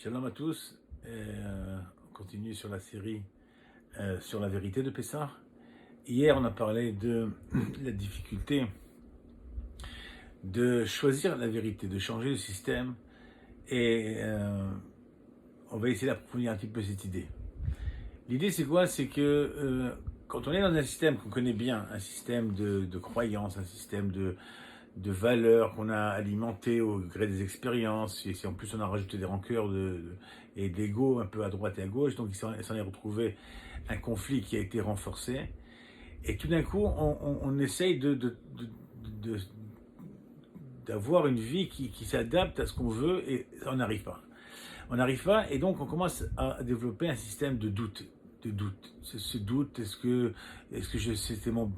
Shalom à tous. On continue sur la série sur la vérité de Pessah. Hier, on a parlé de la difficulté de choisir la vérité, de changer le système. Et on va essayer d'approfondir un petit peu cette idée. L'idée, c'est quoi? C'est que quand on est dans un système qu'on connaît bien, un système de croyances, un système de valeurs qu'on a alimentées au gré des expériences, et si en plus on a rajouté des rancœurs et d'ego un peu à droite et à gauche, donc il s'en est retrouvé un conflit qui a été renforcé. Et tout d'un coup, on essaye de- d'avoir une vie qui s'adapte à ce qu'on veut et on n'arrive pas. On n'arrive pas et donc on commence à développer un système de doute. De doute. Ce doute,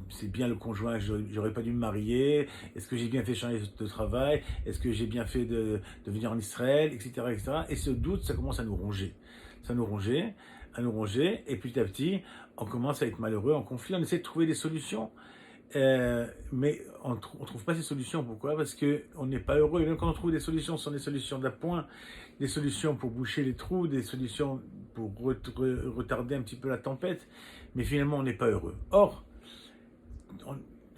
c'est bien le conjoint, j'aurais pas dû me marier, est-ce que j'ai bien fait changer de travail, est-ce que j'ai bien fait de venir en Israël, etc., etc. Et ce doute, ça commence à nous ronger. Ça nous ronger, à nous ronger, et petit à petit, on commence à être malheureux, en conflit, on essaie de trouver des solutions. Mais on ne trouve pas ces solutions. Pourquoi? Parce qu'on n'est pas heureux. Et même quand on trouve des solutions, ce sont des solutions d'appoint, des solutions pour boucher les trous, des solutions pour retarder un petit peu la tempête. Mais finalement, on n'est pas heureux. Or,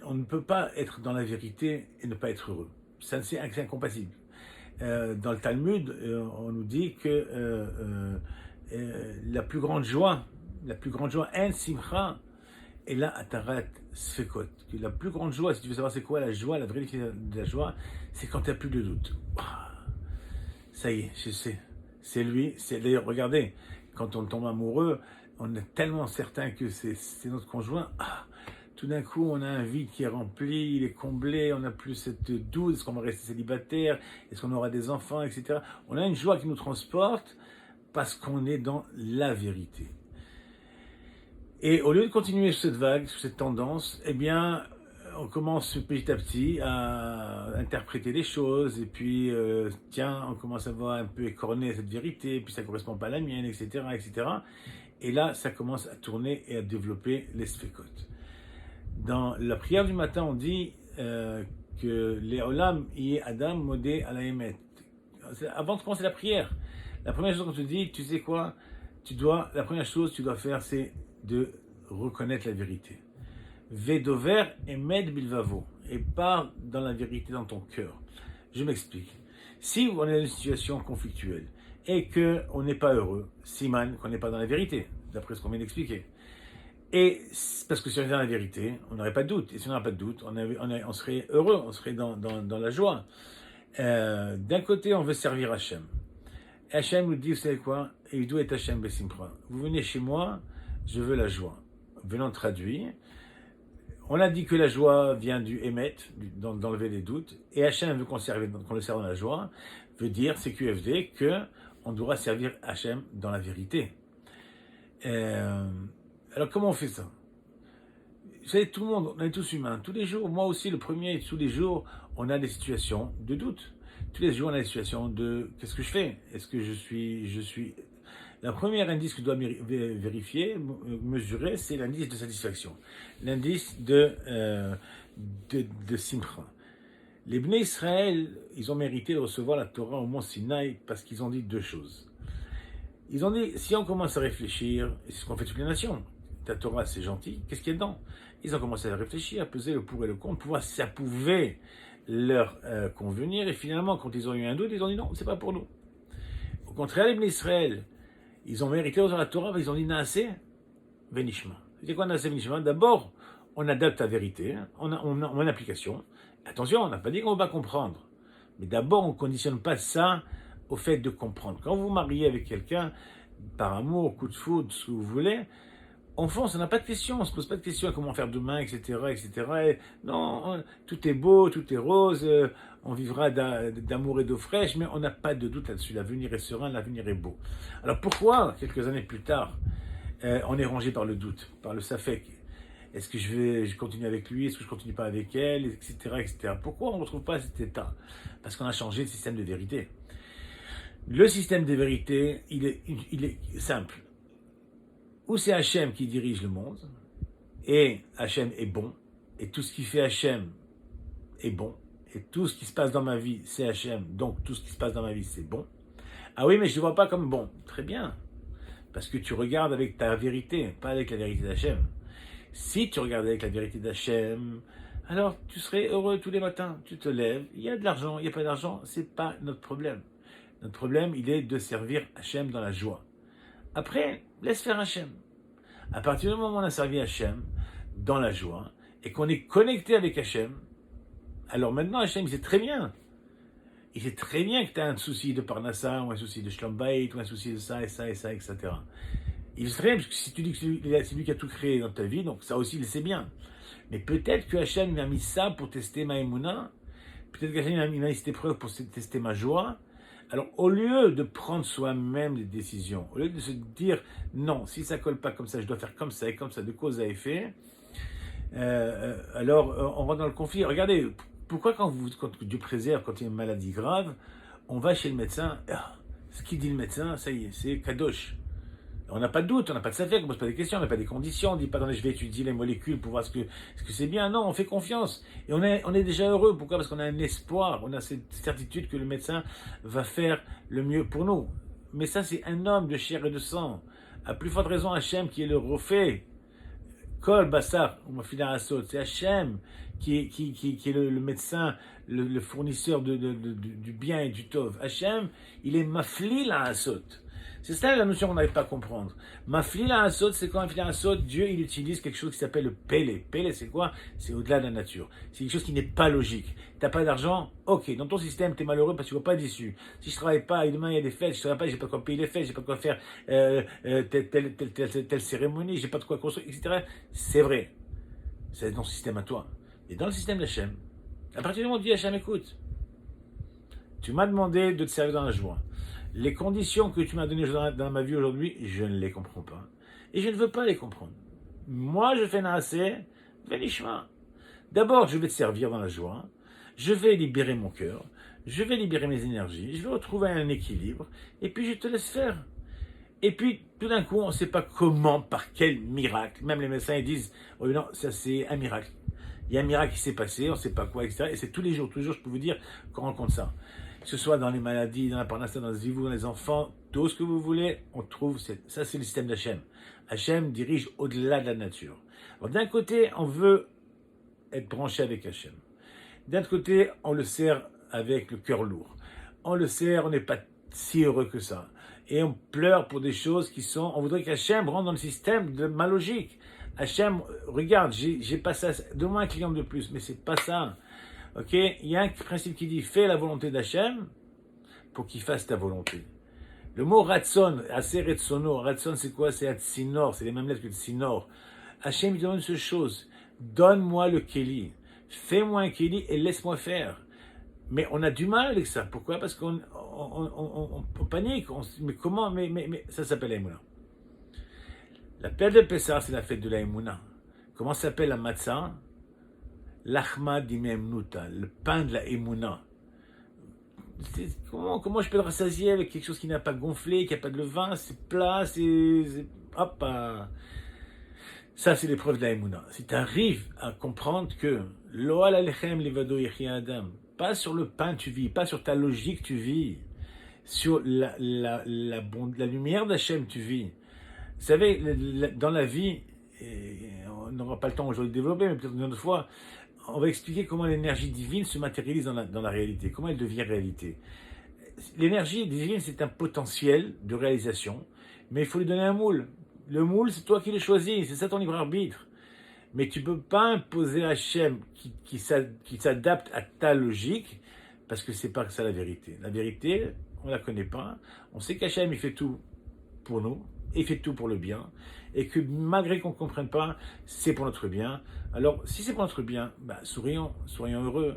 on ne peut pas être dans la vérité et ne pas être heureux. Ça, c'est incompatible. Dans le Talmud, on nous dit que la plus grande joie, en simcha, et là, Atarat Sfekot, que la plus grande joie, si tu veux savoir c'est quoi la joie, la vraie définition de la joie, c'est quand tu n'as plus de doute. Ça y est, je sais. C'est lui. D'ailleurs, regardez, quand on tombe amoureux, on est tellement certain que c'est notre conjoint. Tout d'un coup, on a un vide qui est rempli, il est comblé, on n'a plus cette doute, est-ce qu'on va rester célibataire, est-ce qu'on aura des enfants, etc. On a une joie qui nous transporte parce qu'on est dans la vérité. Et au lieu de continuer sur cette vague, sur cette tendance, eh bien, on commence petit à petit à interpréter les choses, et puis, tiens, on commence à voir un peu écorner cette vérité, puis ça ne correspond pas à la mienne, etc., etc. Et là, ça commence à tourner et à développer les sphécotes. Dans la prière du matin, on dit que les olam y adam modé à la emet. Avant de commencer la prière, la première chose qu'on te dit, tu sais quoi? La première chose que tu dois faire, c'est de reconnaître la vérité. Vedover et med bilvavo. Et pars dans la vérité dans ton cœur. Je m'explique. Si on est dans une situation conflictuelle et qu'on n'est pas heureux, siman, qu'on n'est pas dans la vérité, d'après ce qu'on vient d'expliquer. Et parce que si on est dans la vérité, on n'aurait pas de doute. Et si on n'a pas de doute, on serait heureux, on serait dans la joie. D'un côté, on veut servir Hachem. Hachem nous dit, vous savez quoi? Et d'où est Hachem Besimpra? Vous venez chez moi, je veux la joie. Venons traduire. On a dit que la joie vient du émet, d'enlever les doutes, et Hachem veut qu'on le serve dans la joie, veut dire, CQFD, qu'on doit servir Hachem dans la vérité. Alors comment on fait ça? Vous savez, tout le monde, on est tous humains. Tous les jours, moi aussi le premier, tous les jours, on a des situations de doute. Tous les jours, on a des situations de qu'est-ce que je fais? Est-ce que je suis. La première indice que je dois vérifier, mesurer, c'est l'indice de satisfaction. L'indice de Simcha. Les Bnei Israël, ils ont mérité de recevoir la Torah au mont Sinaï parce qu'ils ont dit deux choses. Ils ont dit, si on commence à réfléchir, et c'est ce qu'ont fait toutes les nations, ta Torah c'est gentil, qu'est-ce qu'il y a dedans? Ils ont commencé à réfléchir, à peser le pour et le contre, pour voir si ça pouvait leur convenir, et finalement, quand ils ont eu un doute, ils ont dit non, c'est pas pour nous. Au contraire, les Bnei Israël, ils ont mérité dans la Torah, ils ont dit Naaseh Venishma. C'est quoi Naaseh Venishma? D'abord, on adapte la vérité, on a une application. Attention, on n'a pas dit qu'on ne va pas comprendre. Mais d'abord, on ne conditionne pas ça au fait de comprendre. Quand vous vous mariez avec quelqu'un, par amour, coup de foudre, ce que vous voulez, on fonce, on n'a pas de questions, on ne se pose pas de questions à comment faire demain, etc., etc. Et non, tout est beau, tout est rose, on vivra d'amour et d'eau fraîche, mais on n'a pas de doute là-dessus. L'avenir est serein, l'avenir est beau. Alors pourquoi, quelques années plus tard, on est rangé par le doute, par le safek? Est-ce que je continue avec lui? Est-ce que je continue pas avec elle? Etc., etc. Pourquoi on ne retrouve pas cet état? Parce qu'on a changé de système de vérité. Le système de vérité, il est simple. Ou c'est Hachem qui dirige le monde, et Hachem est bon, et tout ce qui fait Hachem est bon, et tout ce qui se passe dans ma vie, c'est Hachem, donc tout ce qui se passe dans ma vie, c'est bon. Ah oui, mais je ne vois pas comme bon. Très bien. Parce que tu regardes avec ta vérité, pas avec la vérité d'Hachem. Si tu regardes avec la vérité d'Hachem, alors tu serais heureux tous les matins. Tu te lèves, il y a de l'argent, il n'y a pas d'argent, c'est pas notre problème. Notre problème, il est de servir Hachem dans la joie. Après, laisse faire Hachem. À partir du moment où on a servi Hachem dans la joie et qu'on est connecté avec Hachem, alors maintenant Hachem, il sait très bien. Il sait très bien que tu as un souci de Parnassa, ou un souci de Shlom Bayit, ou un souci de ça, et ça, et ça, etc. Il sait très bien, parce que si tu dis que c'est lui qui a tout créé dans ta vie, donc ça aussi, il le sait bien. Mais peut-être que Hachem m'a mis ça pour tester ma émouna, peut-être qu'Hachem m'a mis cette épreuve pour tester ma joie. Alors, au lieu de prendre soi-même des décisions, au lieu de se dire, non, si ça colle pas comme ça, je dois faire comme ça et comme ça, de cause à effet, on rentre dans le conflit. Regardez, pourquoi quand Dieu préserve, quand il y a une maladie grave, on va chez le médecin, ce qu'il dit le médecin, ça y est, c'est kadosh. On n'a pas de doute, on n'a pas de safek, on ne pose pas des questions, on n'a pas des conditions, on ne dit pas, je vais étudier les molécules pour voir ce que c'est bien. Non, on fait confiance. Et on est déjà heureux. Pourquoi? Parce qu'on a un espoir, on a cette certitude que le médecin va faire le mieux pour nous. Mais ça, c'est un homme de chair et de sang. À plus forte raison, Hachem, qui est le refait. Kol Bassar, c'est Hachem qui est le médecin, le fournisseur du bien et du tov. Hachem, il est mafli la asot. C'est ça la notion qu'on n'arrive pas à comprendre. Mafli la asot, c'est quand Mafli la asot, Dieu il utilise quelque chose qui s'appelle le pélé. Pélé, c'est quoi? C'est au-delà de la nature. C'est quelque chose qui n'est pas logique. T'as pas d'argent? Ok. Dans ton système, t'es malheureux parce que tu ne vas pas d'issue. Si je travaille pas, et demain il y a des fêtes, je travaille pas, j'ai pas de quoi payer les fêtes, j'ai pas de quoi faire telle cérémonie, j'ai pas de quoi construire, etc. C'est vrai. C'est dans le système à toi. Et dans le système d'Hachem, à partir du moment où tu dis Hachem, écoute, tu m'as demandé de te servir dans la joie. Les conditions que tu m'as données dans ma vie aujourd'hui, je ne les comprends pas. Et je ne veux pas les comprendre. Moi, je fais Naaseh, Venishma. D'abord, je vais te servir dans la joie. Je vais libérer mon cœur. Je vais libérer mes énergies. Je vais retrouver un équilibre. Et puis, je te laisse faire. Et puis, tout d'un coup, on ne sait pas comment, par quel miracle. Même les médecins ils disent, oh non, ça c'est un miracle. Il y a un miracle qui s'est passé, on ne sait pas quoi, etc. Et c'est tous les jours, je peux vous dire qu'on rencontre ça. Que ce soit dans les maladies, dans la parnassa, dans le zivou, dans les enfants, tout ce que vous voulez, on trouve, ça c'est le système d'Hachem. Hachem dirige au-delà de la nature. Alors d'un côté, on veut être branché avec Hachem. D'un autre côté, on le sert avec le cœur lourd. On le sert, on n'est pas si heureux que ça. Et on pleure pour des choses qui sont... On voudrait qu'Hachem rentre dans le système de ma logique. Hachem, regarde, j'ai pas ça. Donne-moi un client de plus, mais c'est pas ça. Ok? Il y a un principe qui dit, fais la volonté d'Hachem pour qu'il fasse ta volonté. Le mot ratson, assez retsono, ratson c'est quoi? C'est atsinor, c'est les mêmes lettres que tsinor. Hachem il demande une seule chose, donne-moi le keli, fais-moi un keli et laisse-moi faire. Mais on a du mal avec ça. Pourquoi? Parce qu'on panique. Mais comment? Mais ça s'appelle la Emouna. La fête de Pessah, c'est la fête de la Emouna. Comment s'appelle la matzah? L'achma d'imemnuta, le pain de la Emouna. Comment je peux le rassasier avec quelque chose qui n'a pas gonflé, qui n'a pas de levain, c'est plat, hop. Ça, c'est l'épreuve de la Emouna. Si tu arrives à comprendre que lo al alechem levado yechia adam, pas sur le pain tu vis, pas sur ta logique tu vis, sur la lumière d'Hachem tu vis. Vous savez, dans la vie, on n'aura pas le temps aujourd'hui de développer, mais peut-être une autre fois, on va expliquer comment l'énergie divine se matérialise dans la réalité, comment elle devient réalité. L'énergie divine, c'est un potentiel de réalisation, mais il faut lui donner un moule. Le moule, c'est toi qui le choisis, c'est ça ton libre arbitre. Mais tu ne peux pas imposer à Hachem qui s'adapte à ta logique, parce que c'est pas ça la vérité. La vérité, on ne la connaît pas. On sait qu'Hachem, il fait tout pour nous, il fait tout pour le bien, et que malgré qu'on ne comprenne pas, c'est pour notre bien. Alors, si c'est pour notre bien, sourions heureux,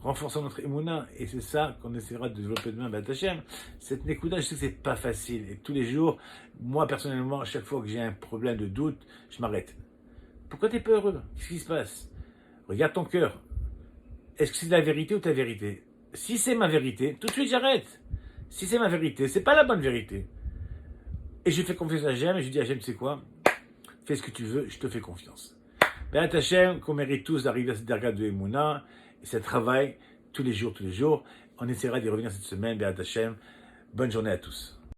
renforçons notre émouna, et c'est ça qu'on essaiera de développer demain, Hachem. Cette nékouda, je sais que c'est pas facile, et tous les jours, moi personnellement, à chaque fois que j'ai un problème de doute, je m'arrête. Pourquoi tu n'es pas heureux? Qu'est-ce qui se passe? Regarde ton cœur. Est-ce que c'est la vérité ou ta vérité? Si c'est ma vérité, tout de suite j'arrête. Si c'est ma vérité, c'est pas la bonne vérité. Et je fais confiance à Hachem, et je dis à Hachem, tu sais quoi? Fais ce que tu veux, je te fais confiance. Béat Hachem, qu'on mérite tous d'arriver à cette darga de Emouna, et ça travaille tous les jours. On essaiera d'y revenir cette semaine, Béat Hachem. Bonne journée à tous.